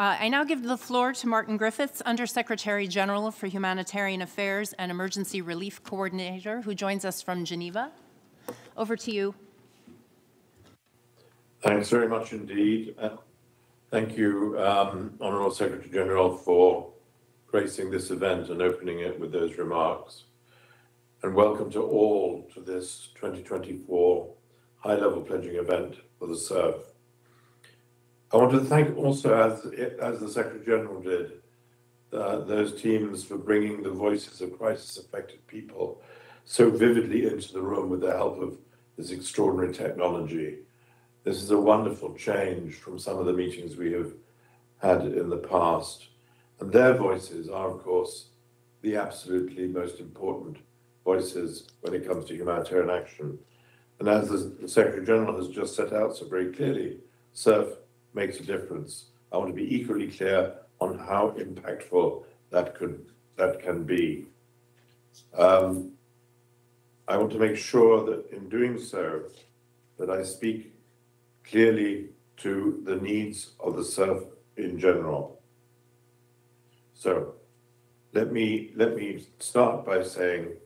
I now give the floor to Martin Griffiths, Undersecretary General for Humanitarian Affairs and Emergency Relief Coordinator, who joins us from Geneva. Over to you. Thanks very much indeed. Thank you, Honourable Secretary General, for gracing this event and opening it with those remarks. And welcome to all to this 2024 high-level pledging event for the CERF. I want to thank also, as the Secretary General did, those teams for bringing the voices of crisis-affected people so vividly into the room with the help of this extraordinary technology. This is a wonderful change from some of the meetings we have had in the past. And their voices are, of course, the absolutely most important voices when it comes to humanitarian action. And as the Secretary General has just set out so very clearly, CERF makes a difference. I want to be equally clear on how impactful that can be. I want to make sure that in doing so, that I speak clearly to the needs of the CERF in general. So let me start by saying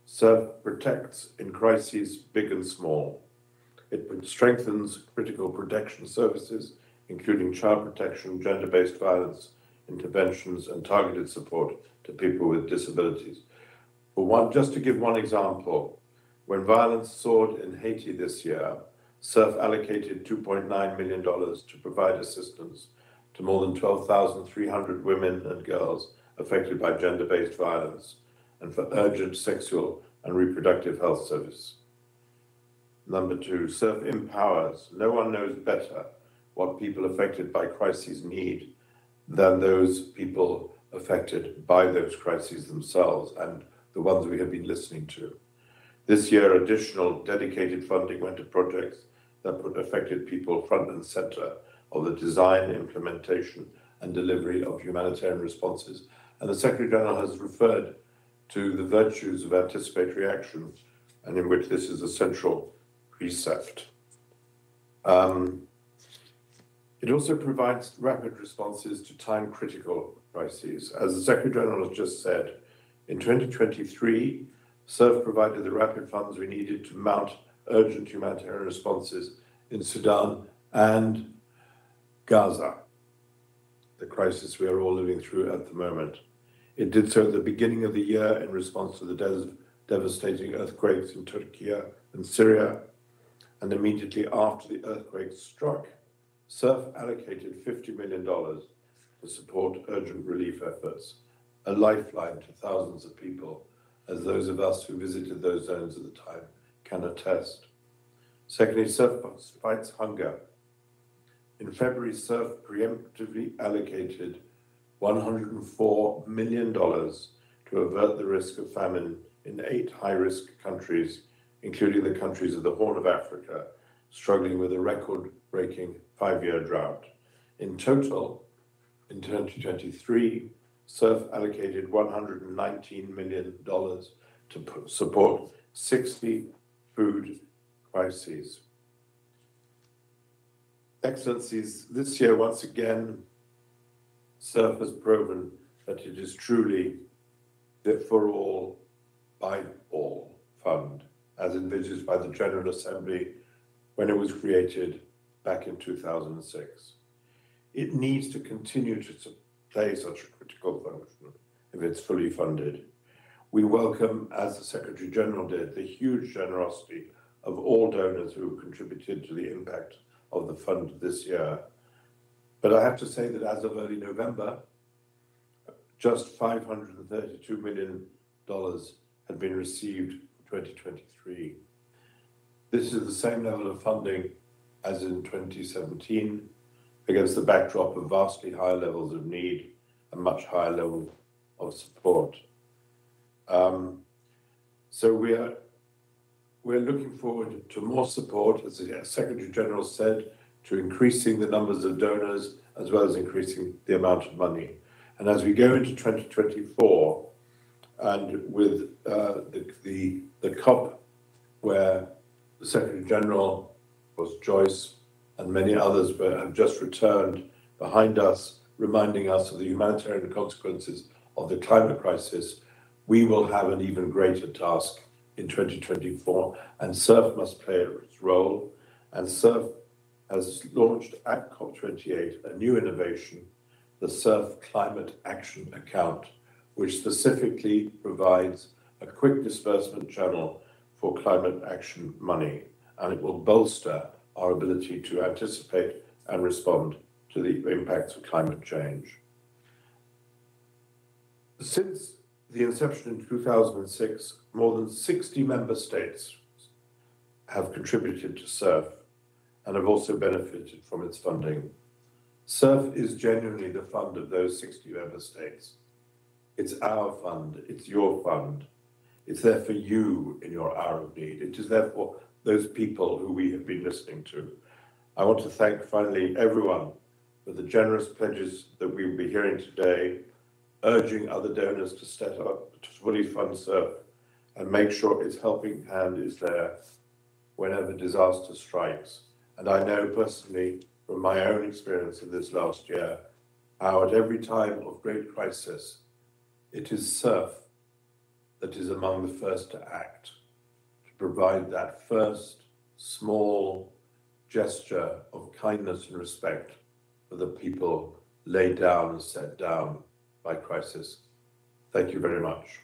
CERF protects in crises big and small. It strengthens critical protection services, including child protection, gender-based violence, interventions, and targeted support to people with disabilities. Just to give one example, when violence soared in Haiti this year, CERF allocated $2.9 million to provide assistance to more than 12,300 women and girls affected by gender-based violence and for urgent sexual and reproductive health service. Number two, CERF empowers. No one knows better what people affected by crises need than those people affected by those crises themselves and the ones we have been listening to. This year, additional dedicated funding went to projects that put affected people front and center of the design, implementation, and delivery of humanitarian responses. And the Secretary General has referred to the virtues of anticipatory action, and in which this is a central precept. It also provides rapid responses to time-critical crises. As the Secretary General has just said, in 2023, CERF provided the rapid funds we needed to mount urgent humanitarian responses in Sudan and Gaza, the crisis we are all living through at the moment. It did so at the beginning of the year in response to the devastating earthquakes in Turkey and Syria, and immediately after the earthquake struck, CERF allocated $50 million to support urgent relief efforts, a lifeline to thousands of people, as those of us who visited those zones at the time can attest. Secondly, CERF fights hunger. In February, CERF preemptively allocated $104 million to avert the risk of famine in 8 high-risk countries, including the countries of the Horn of Africa, struggling with a record-breaking 5-year drought. In total, in 2023, CERF allocated $119 million to support 60 food crises. Excellencies, this year, once again, CERF has proven that it is truly the for all, by all fund, as envisaged by the General Assembly when it was created back in 2006. It needs to continue to play such a critical function if it's fully funded. We welcome, as the Secretary General did, the huge generosity of all donors who contributed to the impact of the fund this year. But I have to say that as of early November, just $532 million had been received for 2023. This is the same level of funding as in 2017, against the backdrop of vastly higher levels of need and much higher level of support. So we're looking forward to more support, as the Secretary General said, to increasing the numbers of donors as well as increasing the amount of money. And as we go into 2024, and with the COP, where the Secretary General was Joyce and many others have just returned behind us reminding us of the humanitarian consequences of the climate crisis, we will have an even greater task in 2024, and CERF must play its role. And CERF has launched at COP28 a new innovation, the CERF Climate Action Account, which specifically provides a quick disbursement channel for climate action money, and it will bolster our ability to anticipate and respond to the impacts of climate change. Since the inception in 2006, more than 60 member states have contributed to CERF and have also benefited from its funding. CERF is genuinely the fund of those 60 member states. It's our fund, it's your fund. It's there for you in your hour of need. It is there for those people who we have been listening to. I want to thank finally everyone for the generous pledges that we will be hearing today, urging other donors to step up to fully fund CERF and make sure its helping hand is there whenever disaster strikes. And I know personally from my own experience in this last year, how at every time of great crisis, it is CERF that is among the first to act, to provide that first small gesture of kindness and respect for the people laid down and set down by crisis. Thank you very much.